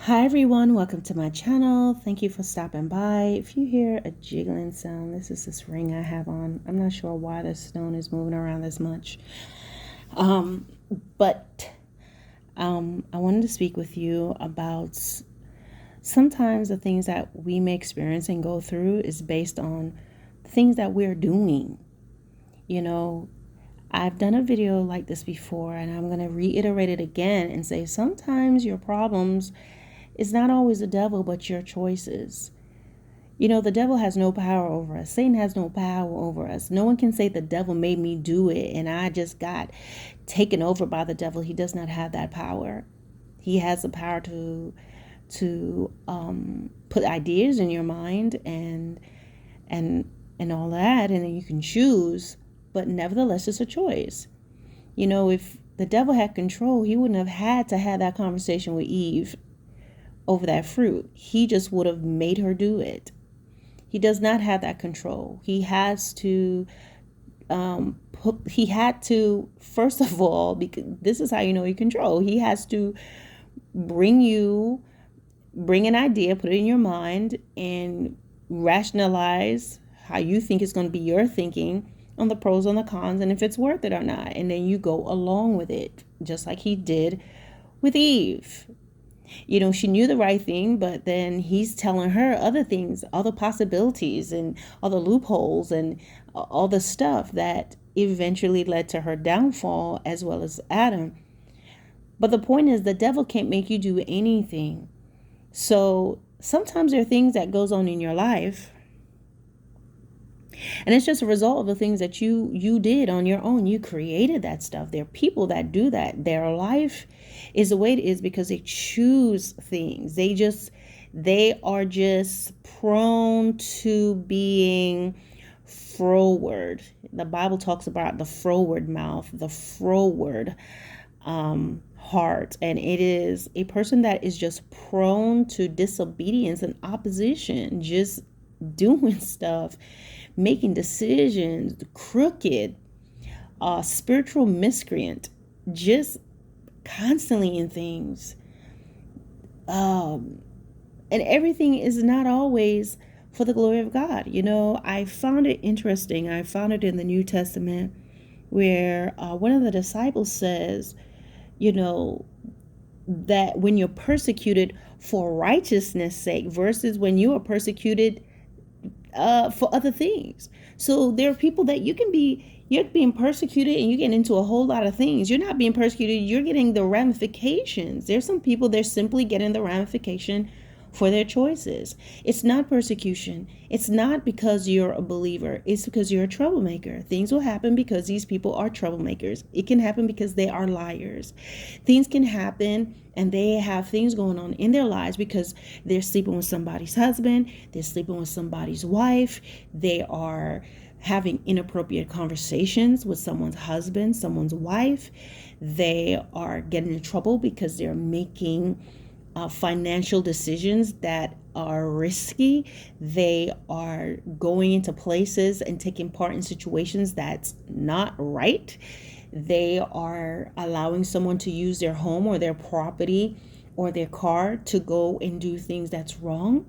Hi everyone, welcome to my channel. Thank you for stopping by. If you hear a jiggling sound, this is this ring I have on. I'm not sure why the stone is moving around this much. But I wanted to speak with you about sometimes the things that we may experience and go through is based on the things that we're doing. You know, I've done a video like this before and I'm going to reiterate it again and say sometimes your problems is not always the devil, but your choices. You know, the devil has no power over us. Satan has no power over us. No one can say the devil made me do it and I just got taken over by the devil. He does not have that power. He has the power to put ideas in your mind and all that, and then you can choose. But nevertheless, it's a choice. You know, if the devil had control, he wouldn't have had to have that conversation with Eve over that fruit. He just would have made her do it. He does not have that control. He has to first of all, because this is how you know you control. He has to bring an idea, put it in your mind, and rationalize how you think it's going to be your thinking on the pros and the cons and if it's worth it or not. And then you go along with it, just like he did with Eve. You know, she knew the right thing, but then he's telling her other things, other possibilities and other loopholes and all the stuff that eventually led to her downfall as well as Adam. But the point is, the devil can't make you do anything. So sometimes there are things that goes on in your life and it's just a result of the things that you did on your own. You created that stuff. There are people that do that. Their life is the way it is because they choose things. They are just prone to being froward. The Bible talks about the froward mouth, the froward heart, and it is a person that is just prone to disobedience and opposition, just doing stuff, making decisions, crooked, spiritual miscreant, just constantly in things. And everything is not always for the glory of God. You know, I found it interesting. I found it in the New Testament where one of the disciples says, you know, that when you're persecuted for righteousness' sake versus when you are persecuted for other things. So there are people that you're being persecuted and you get into a whole lot of things. You're not being persecuted, you're getting the ramifications. There's some people, they're simply getting the ramification for their choices. It's not persecution. It's not because you're a believer. It's because you're a troublemaker. Things will happen because these people are troublemakers. It can happen because they are liars. Things can happen and they have things going on in their lives because they're sleeping with somebody's husband, they're sleeping with somebody's wife, they are having inappropriate conversations with someone's husband, someone's wife. They are getting in trouble because they're making financial decisions that are risky. They are going into places and taking part in situations that's not right. They are allowing someone to use their home or their property or their car to go and do things that's wrong.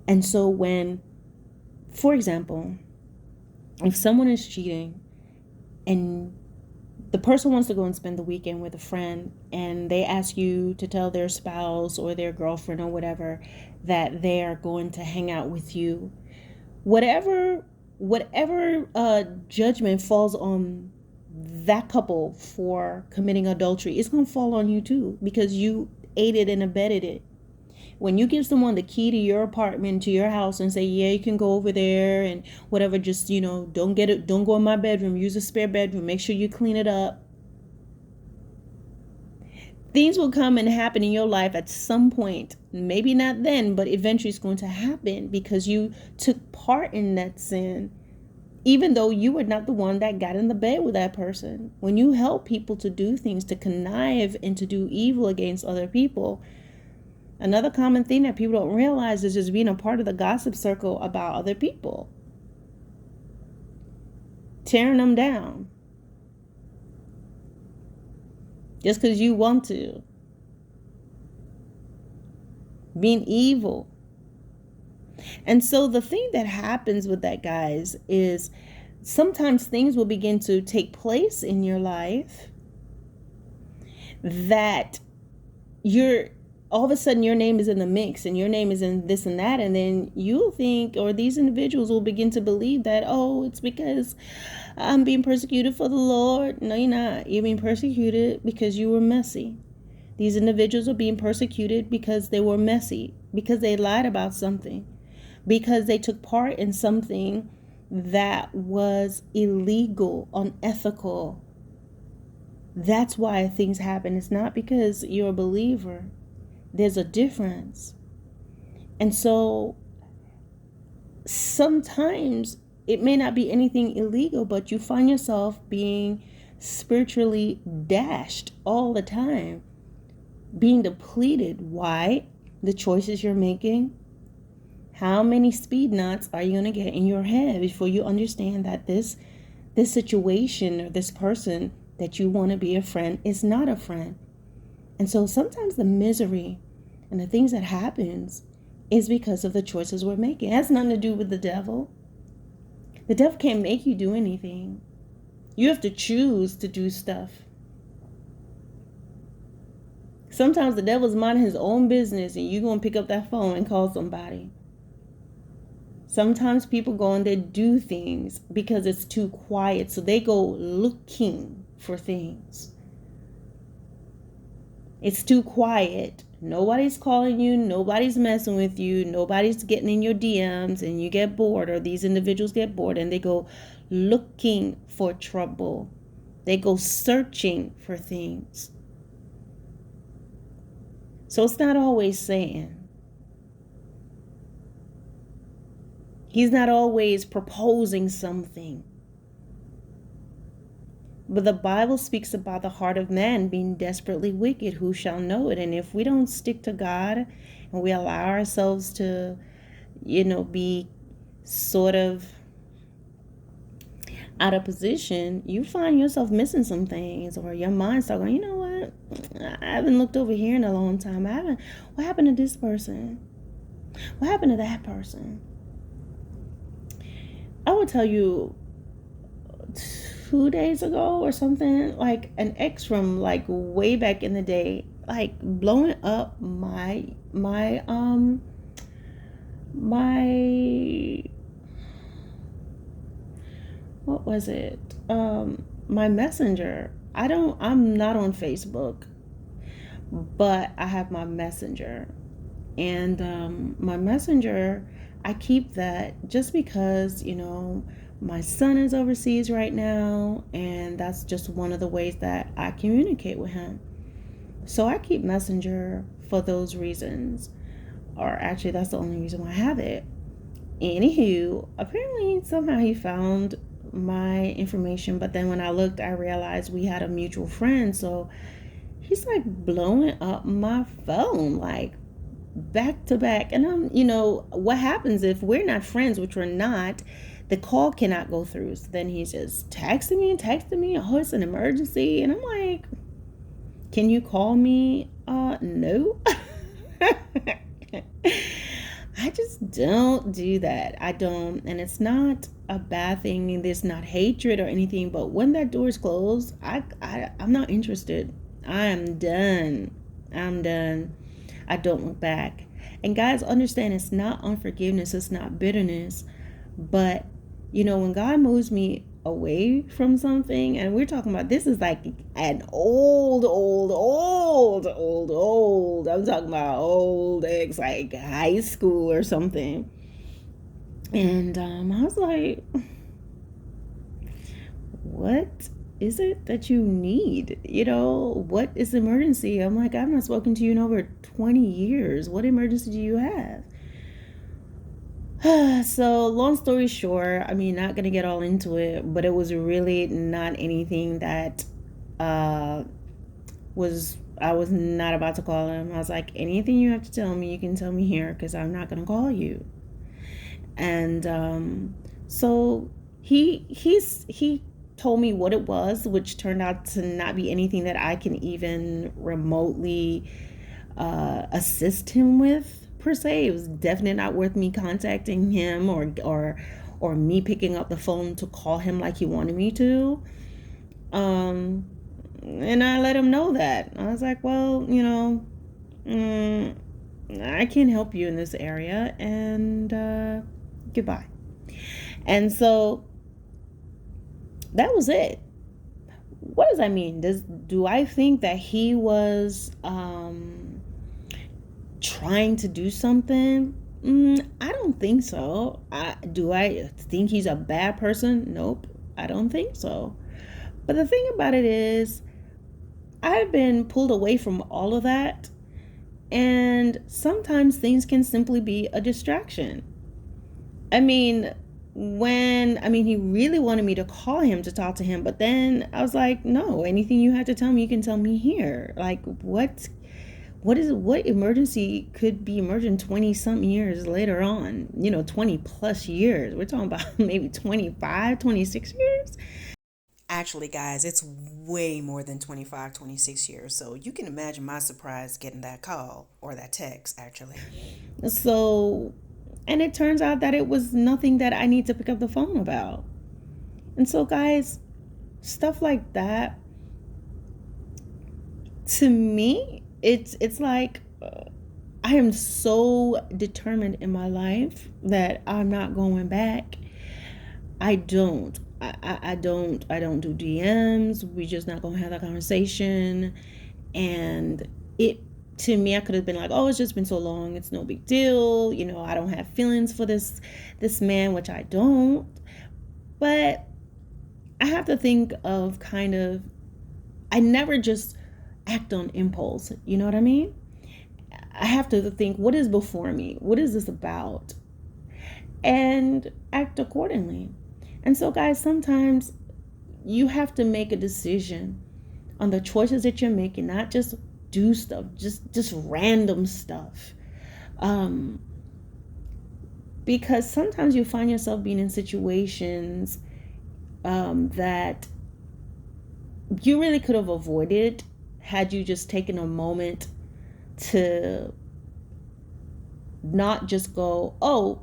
And so when, for example, if someone is cheating and the person wants to go and spend the weekend with a friend and they ask you to tell their spouse or their girlfriend or whatever that they are going to hang out with you, whatever judgment falls on that couple for committing adultery, it's going to fall on you too because you aided and abetted it. When you give someone the key to your apartment, to your house, and say, yeah, you can go over there and whatever, just, you know, don't go in my bedroom, use a spare bedroom, make sure you clean it up. Things will come and happen in your life at some point. Maybe not then, but eventually it's going to happen because you took part in that sin, even though you were not the one that got in the bed with that person. When you help people to do things, to connive and to do evil against other people, another common thing that people don't realize is just being a part of the gossip circle about other people, tearing them down just because you want to. being evil. And so the thing that happens with that, guys, is sometimes things will begin to take place in your life that you're all of a sudden your name is in the mix and your name is in this and that, and then you'll think, or these individuals will begin to believe that, oh, it's because I'm being persecuted for the Lord. No, you're not. You're being persecuted because you were messy. These individuals are being persecuted because they were messy, because they lied about something, because they took part in something that was illegal, unethical. That's why things happen. It's not because you're a believer. There's a difference. And so sometimes it may not be anything illegal, but you find yourself being spiritually dashed all the time, being depleted. Why? The choices you're making. How many speed knots are you going to get in your head before you understand that this situation or this person that you want to be a friend is not a friend? And so sometimes the misery and the things that happens is because of the choices we're making. It has nothing to do with the devil. The devil can't make you do anything. You have to choose to do stuff. Sometimes the devil's minding his own business and you're going to pick up that phone and call somebody. Sometimes people go and they do things because it's too quiet, so they go looking for things. It's too quiet. Nobody's calling you. Nobody's messing with you. Nobody's getting in your DMs, and you get bored, or these individuals get bored and they go looking for trouble. They go searching for things. So it's not always saying. He's not always proposing something. But the Bible speaks about the heart of man being desperately wicked. Who shall know it? And if we don't stick to God and we allow ourselves to, be sort of out of position, you find yourself missing some things, or your mind start going, you know what? I haven't looked over here in a long time. What happened to this person? What happened to that person? I will tell you 2 days ago or something, like an ex from like way back in the day, like blowing up my what was it? My messenger. I'm not on Facebook, but I have my messenger. And my messenger, I keep that just because, my son is overseas right now, and that's just one of the ways that I communicate with him. So I keep Messenger for those reasons. Or actually, that's the only reason why I have it. Anywho, apparently somehow he found my information, but then when I looked, I realized we had a mutual friend. So he's like blowing up my phone, like back to back. And what happens if we're not friends, which we're not, the call cannot go through. So then he's just texting me, oh, it's an emergency. And I'm like, can you call me? No. I just don't do that. I don't. And it's not a bad thing. There's not hatred or anything. But when that door is closed, I'm not interested. I'm done. I don't look back. And guys, understand, it's not unforgiveness. It's not bitterness. But, when God moves me away from something, and we're talking about, this is like an old, I'm talking about old ex, like high school or something. And I was like, what is it that you need? What is the emergency? I'm like, I've not spoken to you in over 20 years. What emergency do you have? So long story short, not going to get all into it, but it was really not anything that I was not about to call him. I was like, anything you have to tell me, you can tell me here, because I'm not going to call you. And so he told me what it was, which turned out to not be anything that I can even remotely assist him with per se. It was definitely not worth me contacting him or me picking up the phone to call him like he wanted me to. And I let him know that. I was like, well, I can't help you in this area, and goodbye. And so that was it. What does that mean? Do I think that he was trying to do something? I don't think so. Do I think he's a bad person? Nope, I don't think so. But the thing about it is, I've been pulled away from all of that, and sometimes things can simply be a distraction. I mean, he really wanted me to call him to talk to him, but then I was like, no, anything you have to tell me, you can tell me here. Like, what emergency could be emergent 20 something years later on, 20 plus years. We're talking about maybe 25, 26 years. Actually, guys, it's way more than 25, 26 years. So you can imagine my surprise getting that call or that text, actually. So, and it turns out that it was nothing that I need to pick up the phone about. And so, guys, stuff like that, to me, it's like I am so determined in my life that I'm not going back. I don't. I don't do DMs. We just not gonna have that conversation. And it to me, I could have been like, oh, it's just been so long, it's no big deal. I don't have feelings for this man, which I don't. But I have to think of I never just act on impulse. You know what I mean? I have to think, what is before me? What is this about? And act accordingly. And so, guys, sometimes you have to make a decision on the choices that you're making, not just do stuff, just random stuff. Because sometimes you find yourself being in situations that you really could have avoided had you just taken a moment to not just go, oh,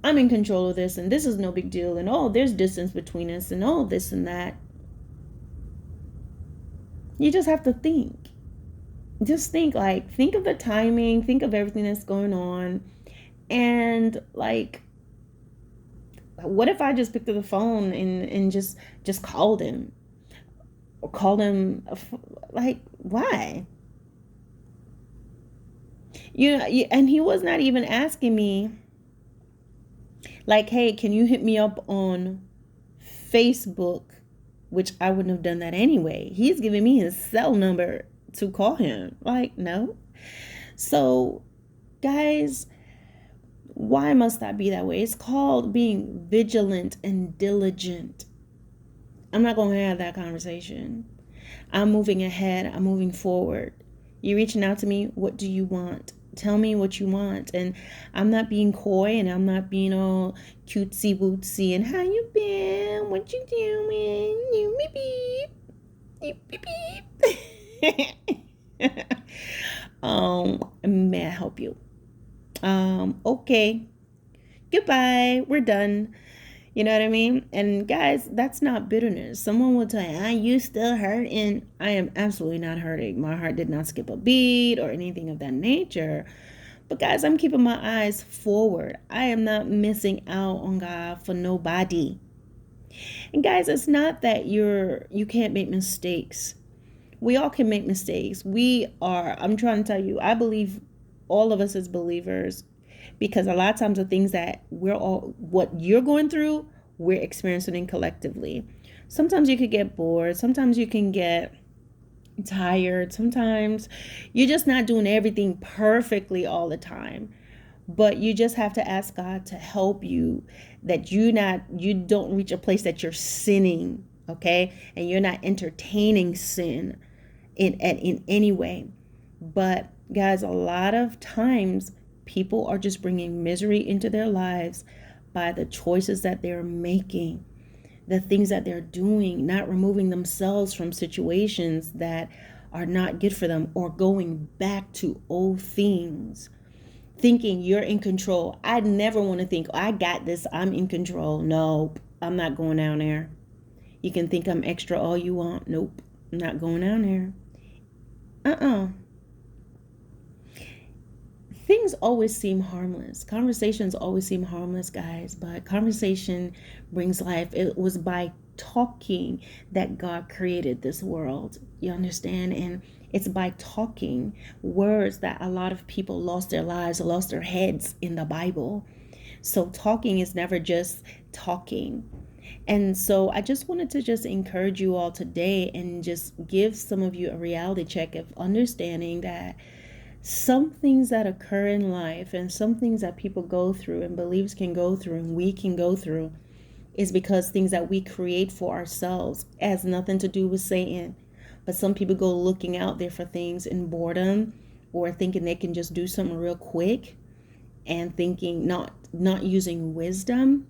I'm in control of this, and this is no big deal, and oh, there's distance between us, and oh, this and that. You just have to think. Just think of the timing, think of everything that's going on, and what if I just picked up the phone and just called him? Or called him, why? And he was not even asking me, like, hey, can you hit me up on Facebook? Which I wouldn't have done that anyway. He's giving me his cell number to call him. Like, no. So, guys, why must that be that way? It's called being vigilant and diligent. I'm not going to have that conversation. I'm moving ahead. I'm moving forward. You're reaching out to me. What do you want? Tell me what you want. And I'm not being coy, and I'm not being all cutesy wootsy and how you been? What you doing? You beep beep. You beep beep. May I help you? Okay. Goodbye. We're done. You know what I mean? And guys, that's not bitterness. Someone will tell you, you still hurting. I am absolutely not hurting. My heart did not skip a beat or anything of that nature. But guys, I'm keeping my eyes forward. I am not missing out on God for nobody. And guys, it's not that you can't make mistakes. We all can make mistakes. I'm trying to tell you, I believe all of us as believers, because a lot of times the things that what you're going through, we're experiencing it collectively. Sometimes you could get bored. Sometimes you can get tired. Sometimes you're just not doing everything perfectly all the time. But you just have to ask God to help you, that you don't reach a place that you're sinning, okay? And you're not entertaining sin in any way. But guys, a lot of times people are just bringing misery into their lives by the choices that they're making, the things that they're doing, not removing themselves from situations that are not good for them, or going back to old things, thinking you're in control. I never want to think, I got this, I'm in control. Nope, I'm not going down there. You can think I'm extra all you want. Nope, I'm not going down there. Things always seem harmless. Conversations always seem harmless, guys, but conversation brings life. It was by talking that God created this world. You understand? And it's by talking words that a lot of people lost their lives, lost their heads in the Bible. So talking is never just talking. And so I just wanted to just encourage you all today and just give some of you a reality check of understanding that some things that occur in life and some things that people go through and believers can go through and we can go through is because things that we create for ourselves. It has nothing to do with Satan. But some people go looking out there for things in boredom or thinking they can just do something real quick and thinking not using wisdom,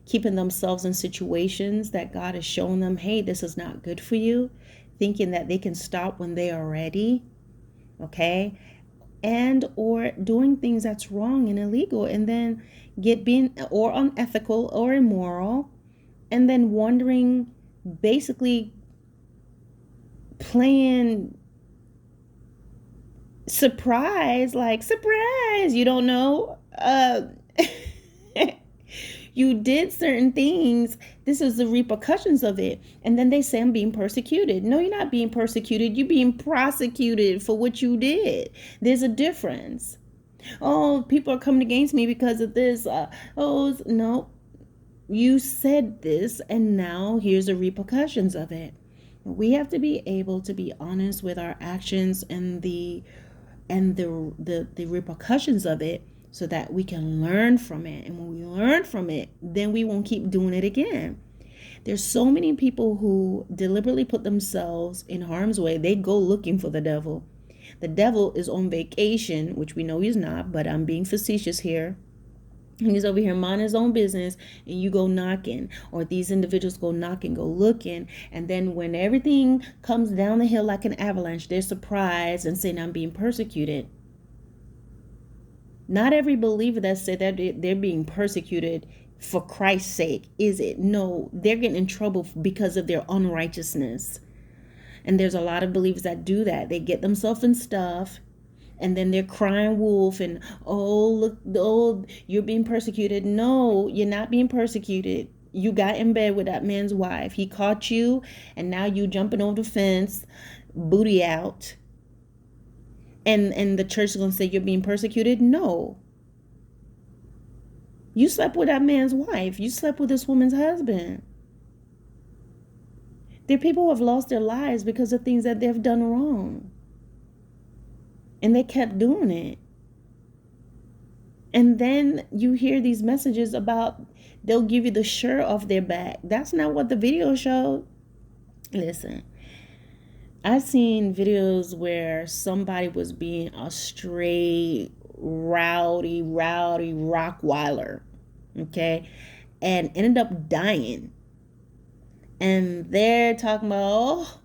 keeping themselves in situations that God has shown them, hey, this is not good for you, thinking that they can stop when they are ready, okay? And or doing things that's wrong and illegal, and then being or unethical or immoral, and then wondering, basically playing surprise, like surprise, you don't know you did certain things. This is the repercussions of it. And then they say, I'm being persecuted. No, you're not being persecuted. You're being prosecuted for what you did. There's a difference. Oh, people are coming against me because of this. No, you said this, and now here's the repercussions of it. We have to be able to be honest with our actions and the repercussions of it, so that we can learn from it. And when we learn from it, then we won't keep doing it again. There's so many people who deliberately put themselves in harm's way. They go looking for the devil. The devil is on vacation, which we know he's not, but I'm being facetious here. He's over here minding his own business, and you go knocking, or these individuals go knocking, go looking, and then when everything comes down the hill like an avalanche, they're surprised and saying, I'm being persecuted. Not every believer that said that they're being persecuted for Christ's sake, is it? No, they're getting in trouble because of their unrighteousness. And there's a lot of believers that do that. They get themselves in stuff, and then they're crying wolf and, oh, look, oh, you're being persecuted. No, you're not being persecuted. You got in bed with that man's wife. He caught you, and now you jumping over the fence, booty out. And the church is going to say you're being persecuted? No. You slept with that man's wife. You slept with this woman's husband. There are people who have lost their lives because of things that they've done wrong. And they kept doing it. And then you hear these messages about they'll give you the shirt off their back. That's not what the video showed. Listen, I've seen videos where somebody was being a straight rowdy Rockweiler, okay, and ended up dying. And they're talking about, oh,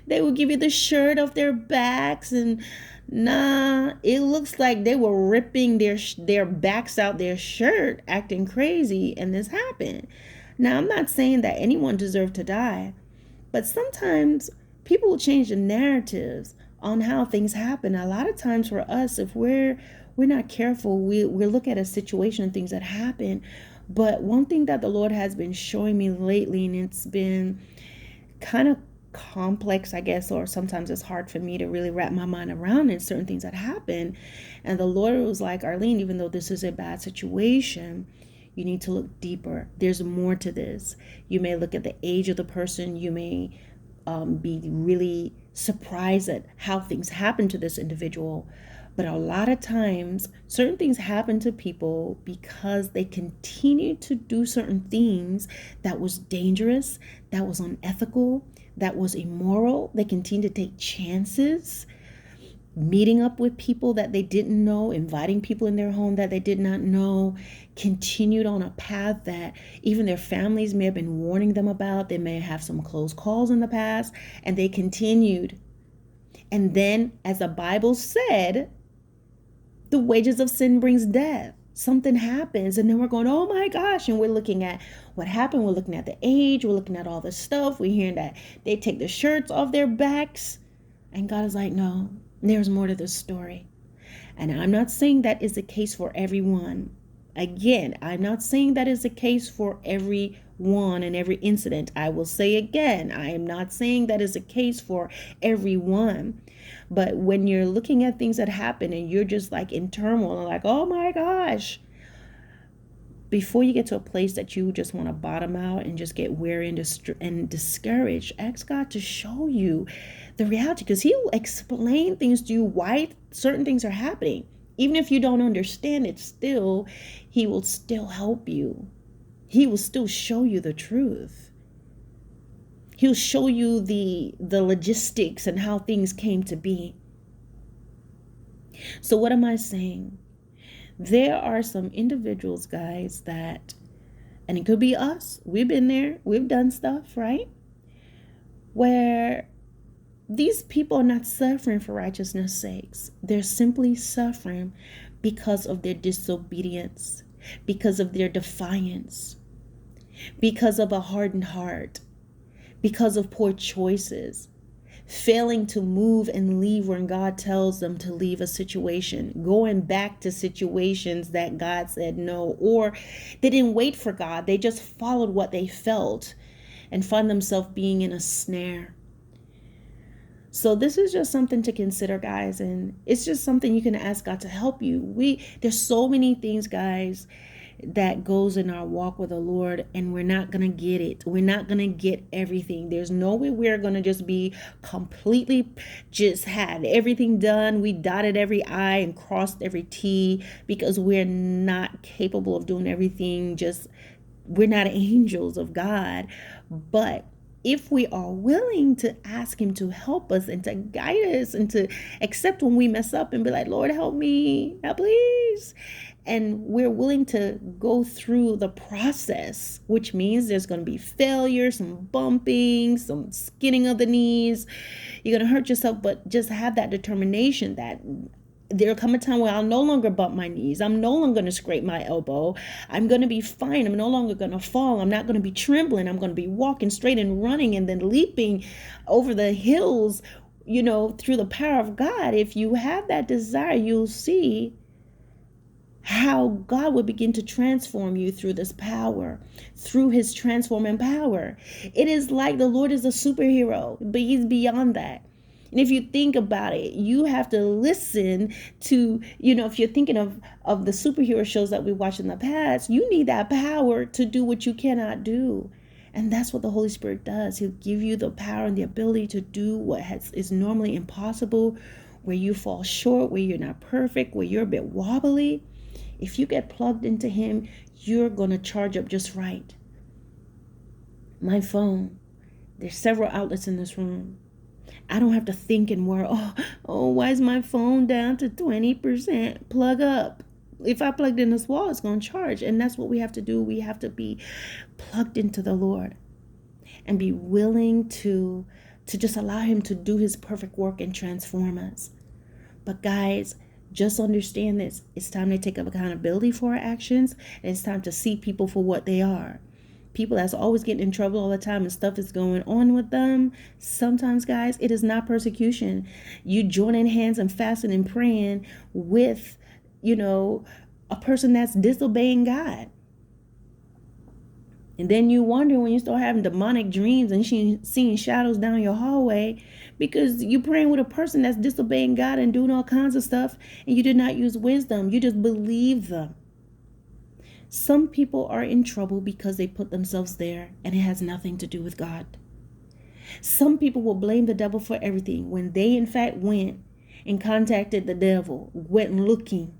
they will give you the shirt off their backs, and nah, it looks like they were ripping their backs out their shirt, acting crazy, and this happened. Now, I'm not saying that anyone deserved to die, but sometimes people will change the narratives on how things happen. A lot of times for us, if we're not careful, we look at a situation and things that happen. But one thing that the Lord has been showing me lately, and it's been kind of complex, I guess, or sometimes it's hard for me to really wrap my mind around it, certain things that happen. And the Lord was like, Arlene, even though this is a bad situation, you need to look deeper. There's more to this. You may look at the age of the person. You may be really surprised at how things happen to this individual. But a lot of times, certain things happen to people because they continue to do certain things that was dangerous, that was unethical, that was immoral. They continue to take chances, meeting up with people that they didn't know, inviting people in their home that they did not know, continued on a path that even their families may have been warning them about. They may have some close calls in the past, and they continued. And then, as the Bible said, the wages of sin brings death. Something happens, and then we're going, oh my gosh, and we're looking at what happened. We're looking at the age. We're looking at all the stuff. We're hearing that they take the shirts off their backs. And God is like, no, there's more to this story. And I'm not saying that is the case for everyone. Again, I'm not saying that is the case for everyone and every incident. I will say again, I am not saying that is the case for everyone. But when you're looking at things that happen and you're just like in turmoil, like, oh my gosh, before you get to a place that you just want to bottom out and just get weary and discouraged, ask God to show you the reality, because He will explain things to you why certain things are happening. Even if you don't understand it, still, He will still help you. He will still show you the truth. He'll show you the logistics and how things came to be. So what am I saying? There are some individuals, guys, that, and it could be us, we've been there, we've done stuff, right? Where these people are not suffering for righteousness' sakes. They're simply suffering because of their disobedience, because of their defiance, because of a hardened heart, because of poor choices, failing to move and leave when God tells them to leave a situation, going back to situations that God said no, or they didn't wait for God. They just followed what they felt and found themselves being in a snare. So this is just something to consider, guys, and it's just something you can ask God to help you. There's so many things, guys, that goes in our walk with the Lord, and we're not going to get it. We're not going to get everything. There's no way we're going to just be completely just had everything done. We dotted every I and crossed every T, because we're not capable of doing everything. We're not angels of God. But if we are willing to ask Him to help us and to guide us and to accept when we mess up and be like, Lord, help me, please. And we're willing to go through the process, which means there's going to be failure, some bumping, some skinning of the knees. You're going to hurt yourself, but just have that determination that there'll come a time where I'll no longer bump my knees. I'm no longer going to scrape my elbow. I'm going to be fine. I'm no longer going to fall. I'm not going to be trembling. I'm going to be walking straight and running and then leaping over the hills, through the power of God. If you have that desire, you'll see how God will begin to transform you through this power, through His transforming power. It is like the Lord is a superhero, but He's beyond that. And if you think about it, you have to listen to, if you're thinking of the superhero shows that we watched in the past, you need that power to do what you cannot do. And that's what the Holy Spirit does. He'll give you the power and the ability to do what is normally impossible, where you fall short, where you're not perfect, where you're a bit wobbly. If you get plugged into Him, you're going to charge up just right. My phone, there's several outlets in this room. I don't have to think and worry, why is my phone down to 20%? Plug up. If I plugged in this wall, it's going to charge. And that's what we have to do. We have to be plugged into the Lord and be willing to just allow Him to do His perfect work and transform us. But guys, just understand this. It's time to take up accountability for our actions. And it's time to see people for what they are. People that's always getting in trouble all the time and stuff is going on with them. Sometimes, guys, it is not persecution. You joining hands and fasting and praying with, a person that's disobeying God. And then you wonder when you start having demonic dreams and seeing shadows down your hallway, because you're praying with a person that's disobeying God and doing all kinds of stuff, and you did not use wisdom. You just believe them. Some people are in trouble because they put themselves there, and it has nothing to do with God. Some people will blame the devil for everything when they in fact went and contacted the devil, went looking,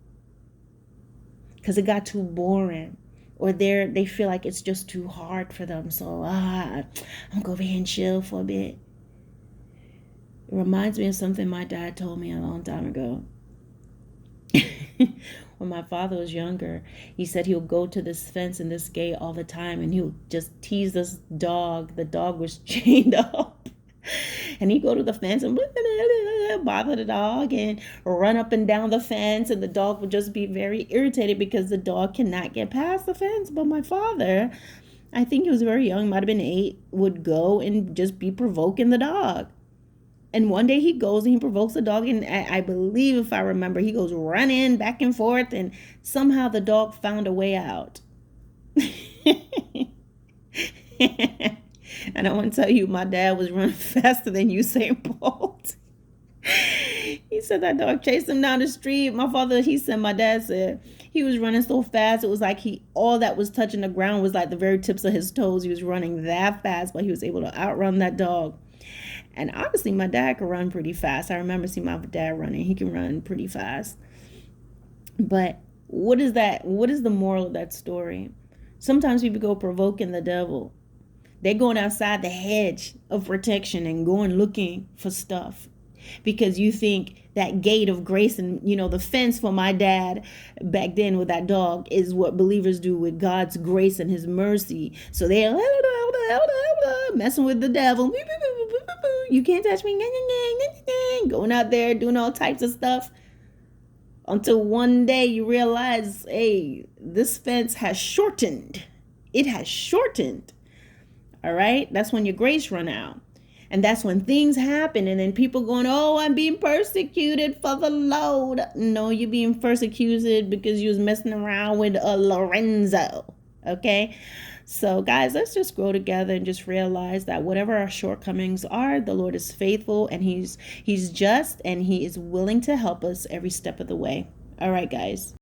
because it got too boring. Or they feel like it's just too hard for them. So I'm going to go over here and chill for a bit. It reminds me of something my dad told me a long time ago. When my father was younger, he said he'll go to this fence and this gate all the time, and he'll just tease this dog. The dog was chained up. And he'd go to the fence and bother the dog and run up and down the fence. And the dog would just be very irritated because the dog cannot get past the fence. But my father, I think he was very young, might have been 8, would go and just be provoking the dog. And one day he goes and he provokes the dog, and I believe, if I remember, he goes running back and forth, and somehow the dog found a way out. And I want to tell you, my dad was running faster than Usain Bolt. He said that dog chased him down the street. My dad said he was running so fast, it was like all that was touching the ground was like the very tips of his toes. He was running that fast, but he was able to outrun that dog. And honestly, my dad could run pretty fast. I remember seeing my dad running. He can run pretty fast. But what is that? What is the moral of that story? Sometimes people go provoking the devil. They're going outside the hedge of protection and going looking for stuff because you think that gate of grace and, the fence for my dad back then with that dog is what believers do with God's grace and his mercy. So they're messing with the devil. You can't touch me. Going out there doing all types of stuff until one day you realize, hey, this fence has shortened. It has shortened. All right. That's when your grace run out. And that's when things happen. And then people going, oh, I'm being persecuted for the Lord. No, you're being persecuted because you was messing around with a Lorenzo. Okay. So guys, let's just grow together and just realize that whatever our shortcomings are, the Lord is faithful and he's just and he is willing to help us every step of the way. All right, guys.